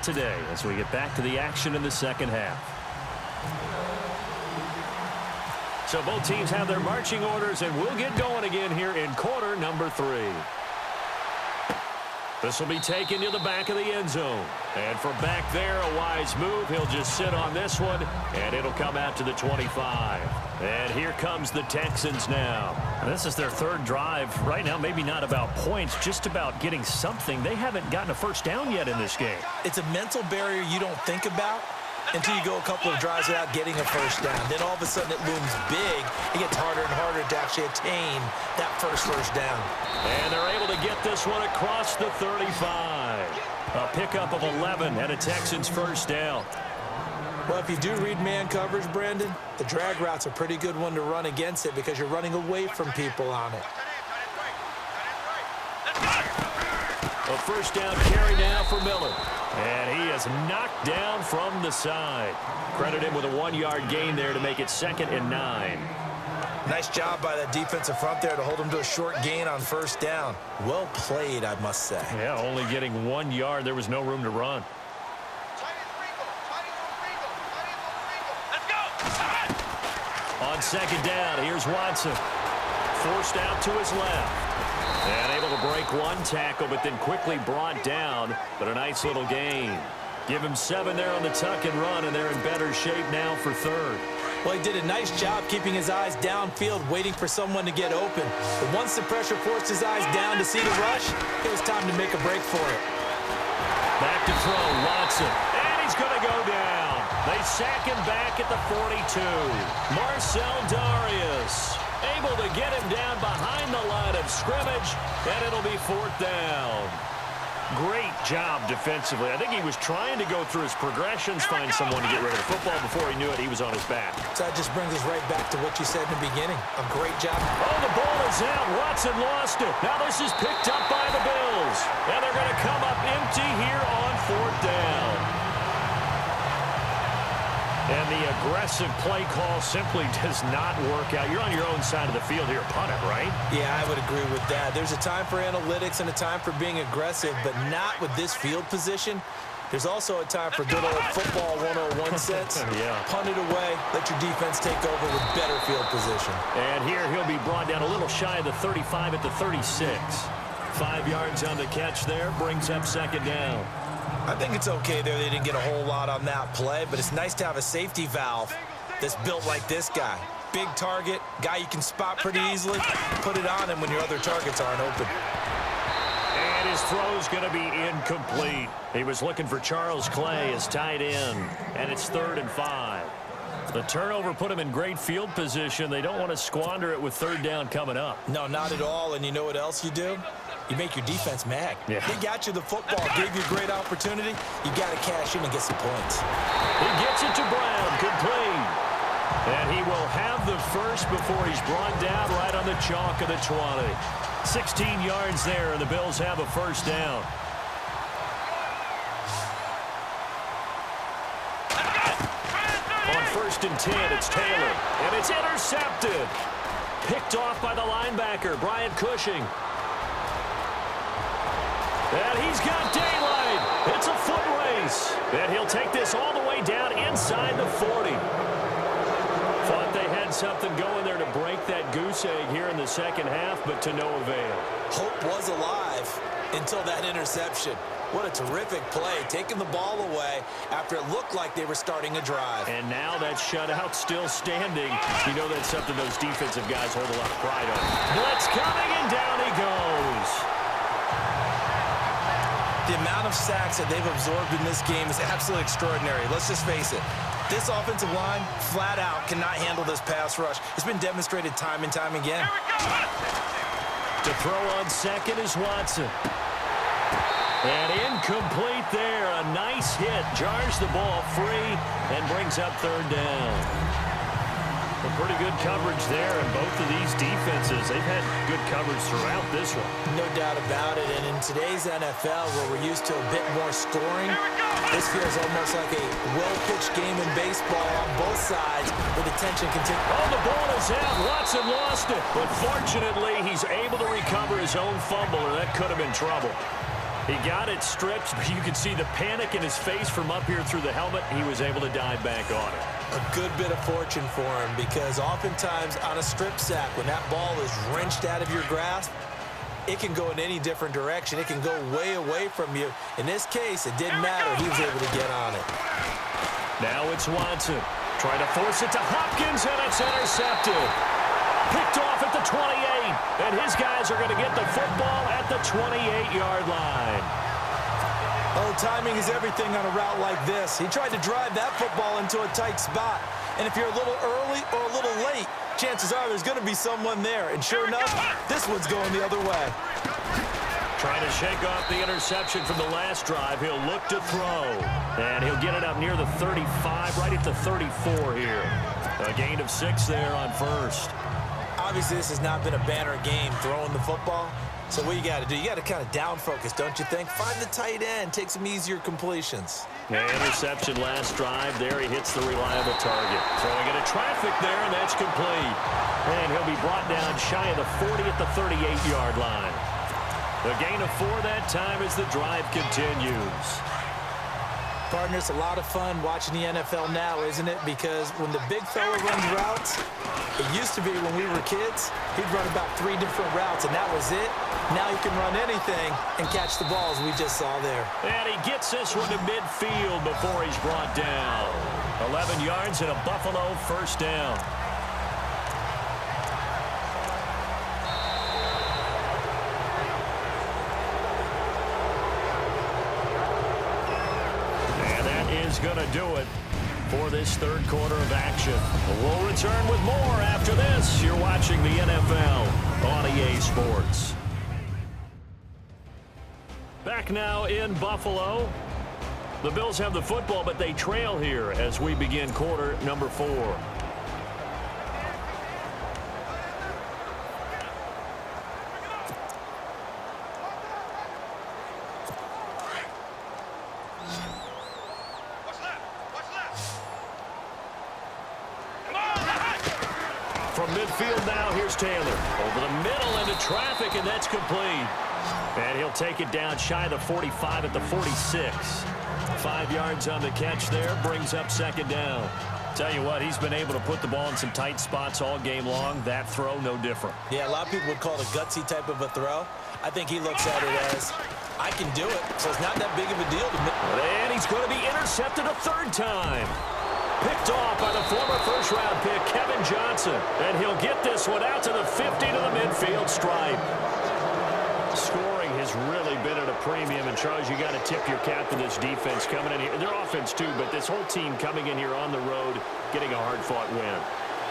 today as we get back to the action in the second half. So both teams have their marching orders, and we'll get going again here in quarter number 3. This will be taken to the back of the end zone. And from back there, a wise move. He'll just sit on this one, and it'll come out to the 25. And here comes the Texans now. This is their third drive. Right now, maybe not about points, just about getting something. They haven't gotten a first down yet in this game. It's a mental barrier you don't think about until you go a couple of drives without getting a first down. Then all of a sudden it looms big. It gets harder and harder to actually attain that first down. And they're able to get this one across the 35. A pickup of 11 and a Texans first down. Well, if you do read man coverage, Brandon, the drag route's a pretty good one to run against it because you're running away from people on it. A first down carry now for Miller. And he is knocked down from the side. Credit him with a 1-yard gain there to make it 2nd and 9. Nice job by that defensive front there to hold him to a short gain on first down. Well played, I must say. Yeah, only getting 1 yard. There was no room to run. On second down, here's Watson. Forced out to his left. And able to break one tackle, but then quickly brought down. But a nice little gain. Give him 7 there on the tuck and run, and they're in better shape now for third. Well, he did a nice job keeping his eyes downfield, waiting for someone to get open. But once the pressure forced his eyes down to see the rush, it was time to make a break for it. Back to throw, Watson. And he's going to go down. They sack him back at the 42. Marcel Darius able to get him down behind the line of scrimmage, and it'll be 4th down. Great job defensively. I think he was trying to go through his progressions, find someone to get rid of the football. Before he knew it, he was on his back. So that just brings us right back to what you said in the beginning. A great job. Oh, the ball is out. Watson lost it. Now this is picked up by the Bills. And they're going to come up empty here on 4th down. And the aggressive play call simply does not work out. You're on your own side of the field here. Punt it, right? Yeah, I would agree with that. There's a time for analytics and a time for being aggressive, but not with this field position. There's also a time for good old football 101 sense. Yeah. Punt it away. Let your defense take over with better field position. And here he'll be brought down a little shy of the 35 at the 36. 5 yards on the catch there. Brings up 2nd down. I think it's okay there. They didn't get a whole lot on that play, but it's nice to have a safety valve that's built like this guy. Big target, guy you can spot pretty easily. Put it on him when your other targets aren't open. And his throw's going to be incomplete. He was looking for Charles Clay as tight end, and it's 3rd and 5. The turnover put him in great field position. They don't want to squander it with 3rd down coming up. No, not at all, and you know what else you do? You make your defense mad. Yeah. They got you the football, gave you a great opportunity. You got to cash in and get some points. He gets it to Brown, complete. And he will have the first before he's brought down right on the chalk of the 20. 16 yards there, and the Bills have a first down. On 1st and 10, it's Taylor. And it's intercepted. Picked off by the linebacker, Brian Cushing. And he's got daylight. It's a foot race. And he'll take this all the way down inside the 40. Thought they had something going there to break that goose egg here in the second half, but to no avail. Hope was alive until that interception. What a terrific play, taking the ball away after it looked like they were starting a drive. And now that shutout still standing. You know that's something those defensive guys hold a lot of pride on. Blitz coming, and down he goes. The amount of sacks that they've absorbed in this game is absolutely extraordinary. Let's just face it. This offensive line, flat out, cannot handle this pass rush. It's been demonstrated time and time again. To throw on 2nd is Watson. And incomplete there. A nice hit. Jars the ball free and brings up 3rd down. A pretty good coverage there in both of these defenses. They've had good coverage throughout this one. No doubt about it. And in today's NFL, where we're used to a bit more scoring, this feels almost like a well-pitched game in baseball on both sides where the tension continues. Oh, the ball is out. Watson lost it. But fortunately, he's able to recover his own fumble, or that could have been trouble. He got it stripped, but you could see the panic in his face from up here through the helmet. He was able to dive back on it. A good bit of fortune for him, because oftentimes on a strip sack, when that ball is wrenched out of your grasp, it can go in any different direction. It can go way away from you. In this case, it didn't matter. He was able to get on it. Now it's Watson. Trying to force it to Hopkins, and it's intercepted. Picked off at the 28, and his guys are going to get the football at the 28-yard line. Oh, timing is everything on a route like this. He tried to drive that football into a tight spot. And if you're a little early or a little late, chances are there's going to be someone there. And sure enough, this one's going the other way. Trying to shake off the interception from the last drive. He'll look to throw. And he'll get it up near the 35, right at the 34 here. A gain of 6 there on first. Obviously, this has not been a banner game throwing the football. So what you got to do, you got to kind of down focus, don't you think? Find the tight end, take some easier completions. Interception last drive. There he hits the reliable target. Throwing into traffic there, and that's complete. And he'll be brought down shy of the 40 at the 38-yard line. The gain of 4 that time as the drive continues. Partner, it's a lot of fun watching the NFL now, isn't it? Because when the big fella runs routes, it used to be when we were kids, he'd run about 3 different routes, and that was it. Now he can run anything and catch the balls we just saw there. And he gets this one to midfield before he's brought down. 11 yards and a Buffalo first down. Going to do it for this third quarter of action. We'll return with more after this. You're watching the NFL on EA Sports. Back now in Buffalo. The Bills have the football, but they trail here as we begin quarter number 4. From midfield now, here's Taylor. Over the middle into traffic, and that's complete. And he'll take it down shy of the 45 at the 46. 5 yards on the catch there, brings up second down. Tell you what, he's been able to put the ball in some tight spots all game long. That throw, no different. Yeah, a lot of people would call it a gutsy type of a throw. I think he looks at it as, I can do it, so it's not that big of a deal to me. And he's going to be intercepted a third time. Picked off by the former first-round pick, Kevin Johnson. And he'll get this one out to the 50 to the midfield stripe. Scoring has really been at a premium. And, Charles, you got to tip your cap to this defense coming in here. Their offense, too, but this whole team coming in here on the road, getting a hard-fought win.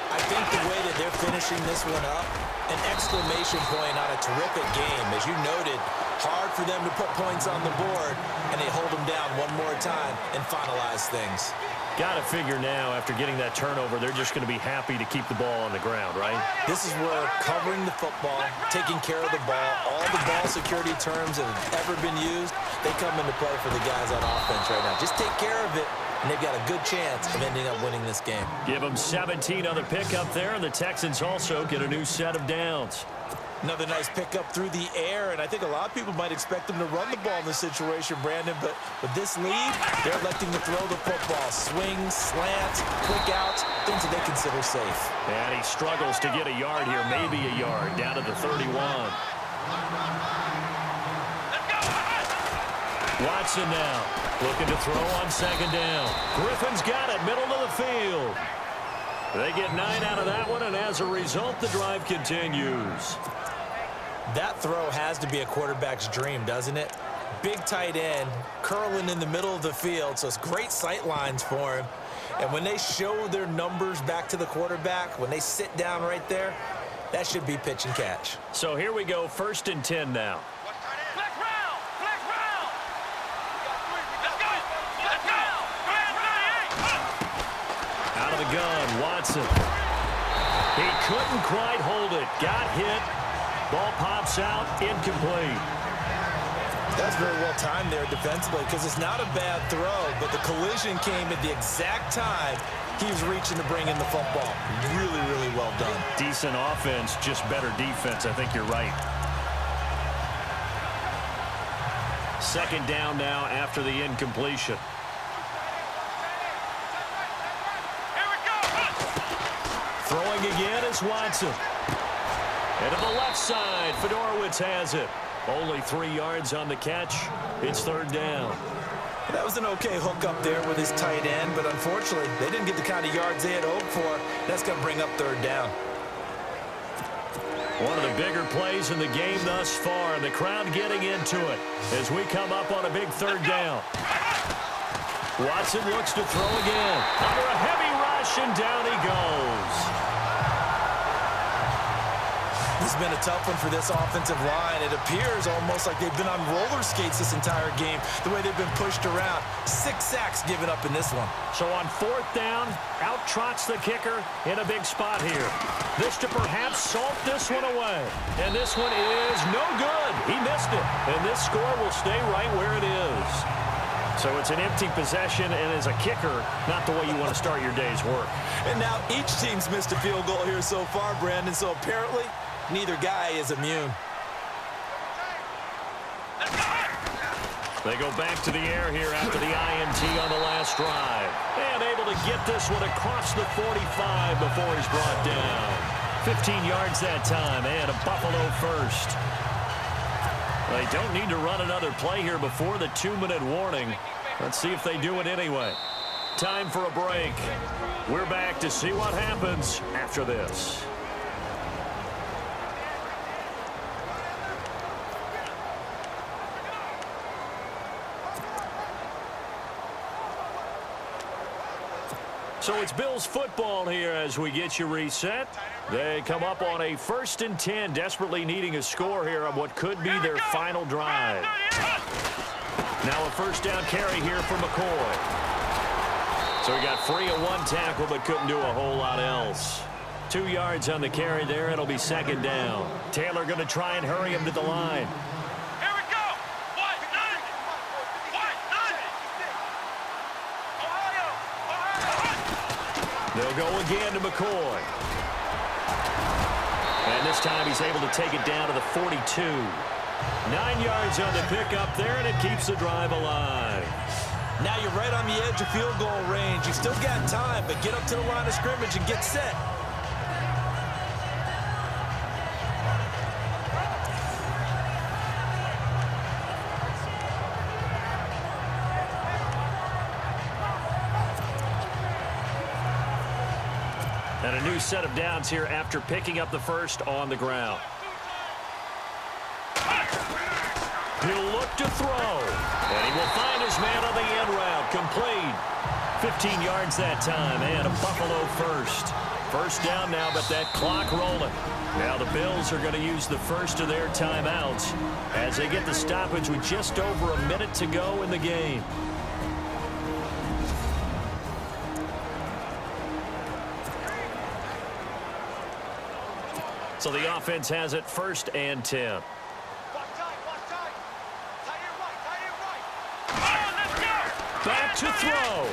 I think the way that they're finishing this one up, an exclamation point on a terrific game. As you noted, hard for them to put points on the board, and they hold them down one more time and finalize things. Got to figure now, after getting that turnover, they're just going to be happy to keep the ball on the ground, right? This is where covering the football, taking care of the ball, all the ball security terms that have ever been used, they come into play for the guys on offense right now. Just take care of it, and they've got a good chance of ending up winning this game. Give them 17 on the pickup there, and the Texans also get a new set of downs. Another nice pickup through the air, and I think a lot of people might expect them to run the ball in this situation, Brandon, but with this lead, they're electing to throw the football. Swings, slants, quick outs, things that they consider safe. And he struggles to get a yard here, maybe a yard, down to the 31. Watson now, looking to throw on second down. Griffin's got it, middle of the field. They get 9 out of that one, and as a result, the drive continues. That throw has to be a quarterback's dream, doesn't it? Big tight end, curling in the middle of the field, so it's great sight lines for him. And when they show their numbers back to the quarterback, when they sit down right there, that should be pitch and catch. So here we go, 1st and 10 now. Out of the gun, Watson. He couldn't quite hold it. Got hit. Ball pops out, incomplete. That's very well timed there defensively, because it's not a bad throw, but the collision came at the exact time he was reaching to bring in the football. Really, really well done. Decent offense, just better defense. I think you're right. second down now after the incompletion. Throwing again is Watson. And to the left side, Fedorowicz has it. Only 3 yards on the catch. It's third down. That was an okay hook up there with his tight end, but unfortunately, they didn't get the kind of yards they had hoped for. That's going to bring up third down. One of the bigger plays in the game thus far, and the crowd getting into it as we come up on a big third down. Watson looks to throw again. Under a heavy rush, and down he goes. This has been a tough one for this offensive line. It appears almost like they've been on roller skates this entire game, the way they've been pushed around. 6 sacks given up in this one. So on fourth down, out trots the kicker in a big spot here. This to perhaps salt this one away. And this one is no good. He missed it. And this score will stay right where it is. So it's an empty possession, and as a kicker, not the way you want to start your day's work. And now each team's missed a field goal here so far, Brandon, so apparently neither guy is immune. They go back to the air here after the INT on the last drive. And able to get this one across the 45 before he's brought down. 15 yards that time, and a Buffalo first. They don't need to run another play here before the 2-minute warning. Let's see if they do it anyway. Time for a break. We're back to see what happens after this. So it's Bills football here as we get you reset. They come up on a 1st and 10, desperately needing a score here on what could be their final drive. Now a first down carry here for McCoy. So he got free of 1 tackle but couldn't do a whole lot else. 2 yards on the carry there. It'll be second down. Taylor going to try and hurry him to the line. They'll go again to McCoy. And this time he's able to take it down to the 42. 9 yards on the pickup there, and it keeps the drive alive. Now you're right on the edge of field goal range. You've still got time, but get up to the line of scrimmage and get set. And a new set of downs here after picking up the first on the ground. He'll look to throw. And he will find his man on the end route. Complete. 15 yards that time, and a Buffalo first. First down now, but that clock rolling. Now the Bills are going to use the first of their timeouts as they get the stoppage with just over a minute to go in the game. So the offense has it 1st and 10. Back to throw.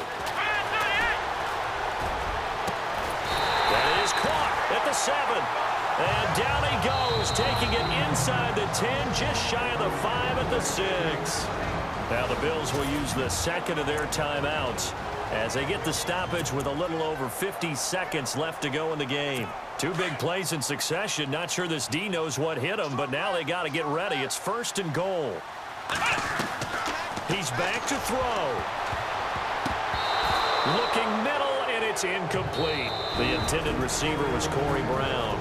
That is caught at the 7. And down he goes, taking it inside the 10, just shy of the 5 at the 6. Now the Bills will use the second of their timeouts as they get the stoppage with a little over 50 seconds left to go in the game. 2 big plays in succession. Not sure this D knows what hit him, but now they got to get ready. It's 1st and goal. He's back to throw. Looking middle, and it's incomplete. The intended receiver was Corey Brown.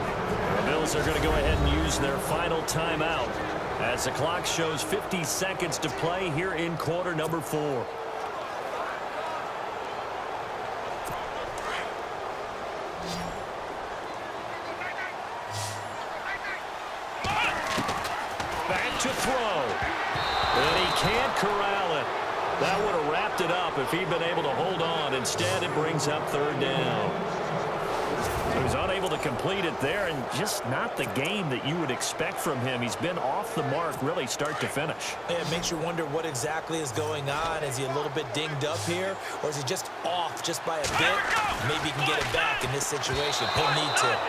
The Bills are going to go ahead and use their final timeout as the clock shows 50 seconds to play here in quarter number 4. Back to throw. And he can't corral it. That would have wrapped it up if he'd been able to hold on. Instead, it brings up 3rd down. He was unable to complete it there, and just not the game that you would expect from him. He's been off the mark really start to finish. It makes you wonder what exactly is going on. Is he a little bit dinged up here, or is he just off just by a bit? Maybe he can get it back in this situation. He'll need to.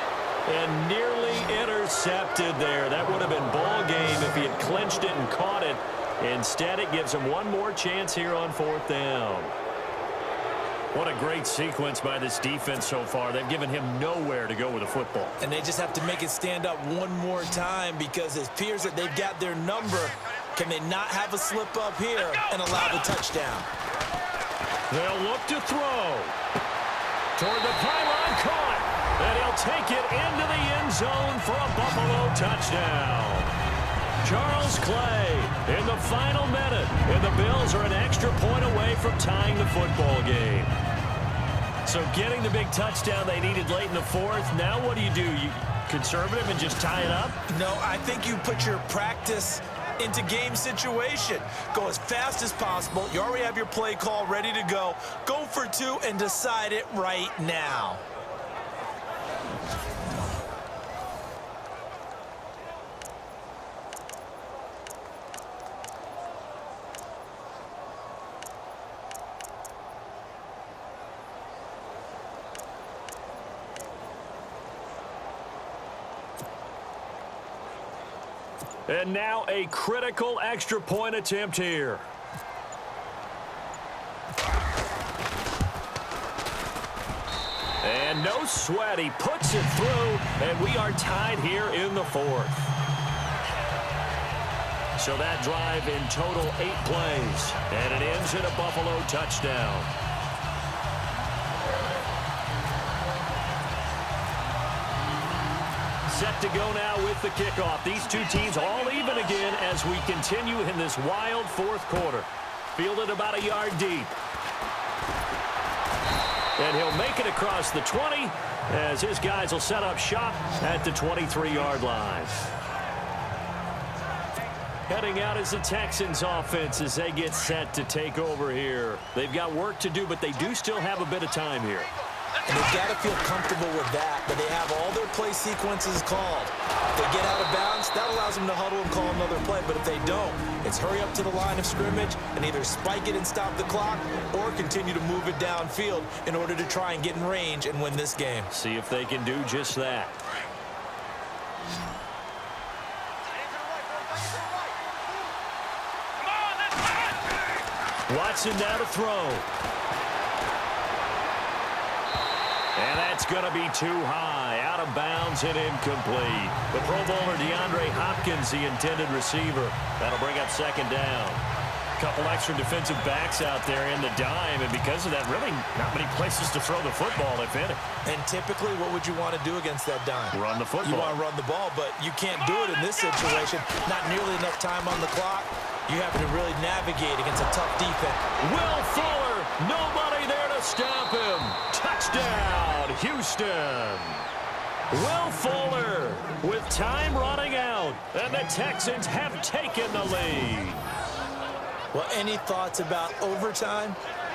And nearly intercepted there. That would have been ball game if he had clinched it and caught it. Instead, it gives them one more chance here on 4th down. What a great sequence by this defense so far. They've given him nowhere to go with the football. And they just have to make it stand up one more time because it appears that they've got their number. Can they not have a slip up here and allow the touchdown? They'll look to throw. Toward the pylon, caught. And he'll take it into the end zone for a Buffalo touchdown. Charles Clay in the final minute. And the Bills are an extra point away from tying the football game. So getting the big touchdown they needed late in the 4th. Now what do? You conservative and just tie it up? No, I think you put your practice into game situation. Go as fast as possible. You already have your play call ready to go. Go for 2 and decide it right now. And now a critical extra point attempt here. And no sweat. He puts it through, and we are tied here in the 4th. So that drive in total 8 plays, and it ends in a Buffalo touchdown. Set to go now with the kickoff. These two teams all even again as we continue in this wild 4th quarter. Fielded about a yard deep. And he'll make it across the 20 as his guys will set up shop at the 23-yard line. Heading out is the Texans offense as they get set to take over here. They've got work to do, but they do still have a bit of time here. And they've got to feel comfortable with that, but they have all their play sequences called. If they get out of bounds, that allows them to huddle and call another play, but if they don't, it's hurry up to the line of scrimmage and either spike it and stop the clock or continue to move it downfield in order to try and get in range and win this game. See if they can do just that. Watson now to throw. And that's going to be too high. Out of bounds and incomplete. The Pro Bowler DeAndre Hopkins, the intended receiver. That'll bring up 2nd down. Couple extra defensive backs out there in the dime, and because of that, really not many places to throw the football, if any. And typically, what would you want to do against that dime? Run the football. You want to run the ball, but you can't do it in this situation. Not nearly enough time on the clock. You have to really navigate against a tough defense. Will Fuller, nobody there to stop him. Touchdown, Houston. Will Fuller with time running out, and the Texans have taken the lead. Well, any thoughts about overtime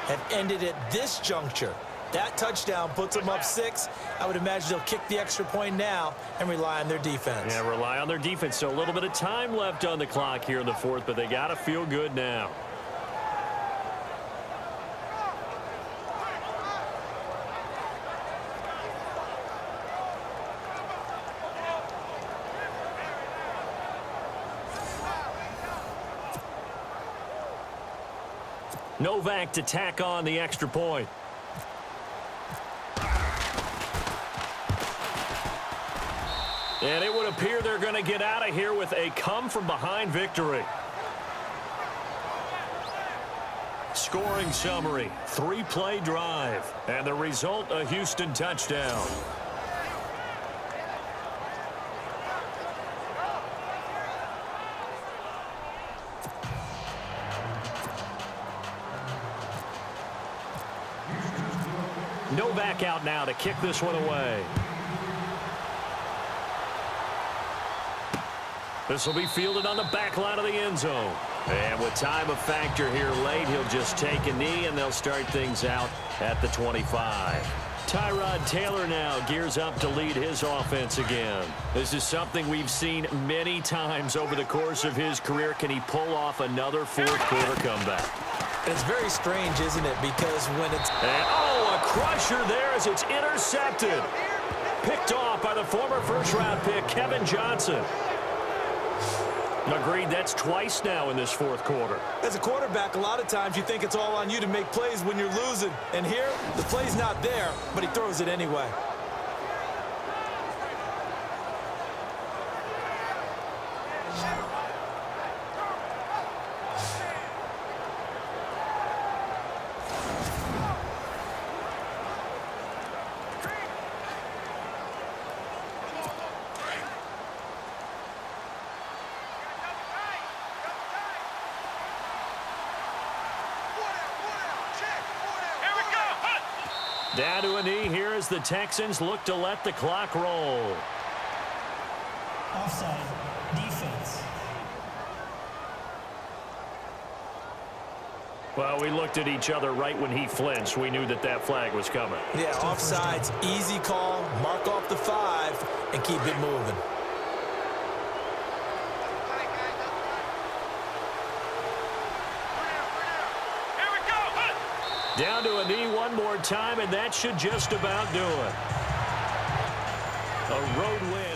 have ended at this juncture. That touchdown puts them up 6. I would imagine they'll kick the extra point now and rely on their defense. Yeah, rely on their defense. So a little bit of time left on the clock here in the 4th, but they got to feel good now. Novak to tack on the extra point. And it would appear they're going to get out of here with a come-from-behind victory. Scoring summary, 3-play drive, and the result, a Houston touchdown. Novak out now to kick this one away. This will be fielded on the back line of the end zone. And with time a factor here late, he'll just take a knee, and they'll start things out at the 25. Tyrod Taylor now gears up to lead his offense again. This is something we've seen many times over the course of his career. Can he pull off another 4th quarter comeback? And it's very strange, isn't it? Because when it's... And, oh, a crusher there as it's intercepted. Picked off by the former first-round pick, Kevin Johnson. Agreed, that's twice now in this fourth quarter. As a quarterback, a lot of times you think it's all on you to make plays when you're losing. And here, the play's not there, but he throws it anyway. Down to a knee here as the Texans look to let the clock roll. Offside. Defense. Well, we looked at each other right when he flinched. We knew that that flag was coming. Yeah, offsides, easy call, mark off the 5, and keep it moving. Down to a knee one more time, and that should just about do it. A road win.